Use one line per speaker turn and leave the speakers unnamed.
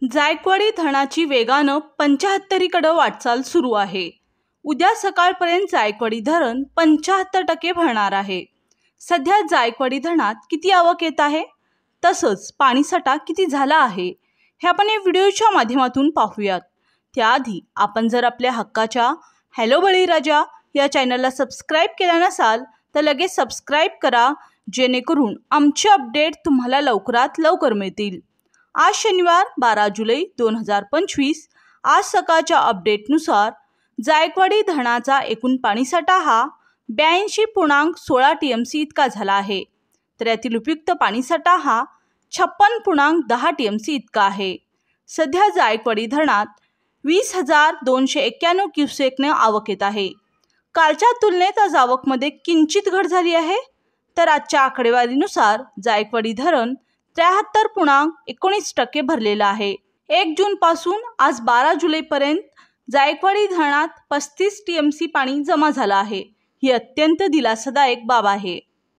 जायकवाडी धरणाची वेगानं 75कडे वाटचाल सुरू आहे। उद्या सकाळपर्यंत जायकवाडी धरण 75% भरणार आहे। सध्या जायकवाडी धरणात किती आवक येत आहे, तसंच पाणीसाठा किती झाला आहे, हे आपण या व्हिडिओच्या माध्यमातून पाहूयात। त्याआधी आपण जर आपल्या हक्काच्या हॅलो बळीराजा या चॅनलला सबस्क्राइब केला नसाल तर लगेच सबस्क्राइब करा, जेणेकरून आमचे अपडेट तुम्हाला लवकरात लवकर मिळतील। आज शनिवार 12 जुलै 2025 आज सकाळच्या अपडेटनुसार जायकवाडी धरणाचा एकूण पाणीसाठा हा 82.16 TMC इतका झाला आहे, तर यातील उपयुक्त पाणीसाठा हा 56.10 TMC इतका आहे। सध्या जायकवाडी धरणात 20,291 क्युसेकने आवक येत आहे। कालच्या तुलनेत आज आवकमध्ये किंचित घट झाली आहे, तर आजच्या आकडेवारीनुसार जायकवाडी धरण 73.19% भरलेला आहे। 1 जून पासून आज 12 जुलैपर्यंत जायकवाडी धरणात 35 TMC पाणी जमा झालं आहे। ही अत्यंत दिलासादायक बाब आहे।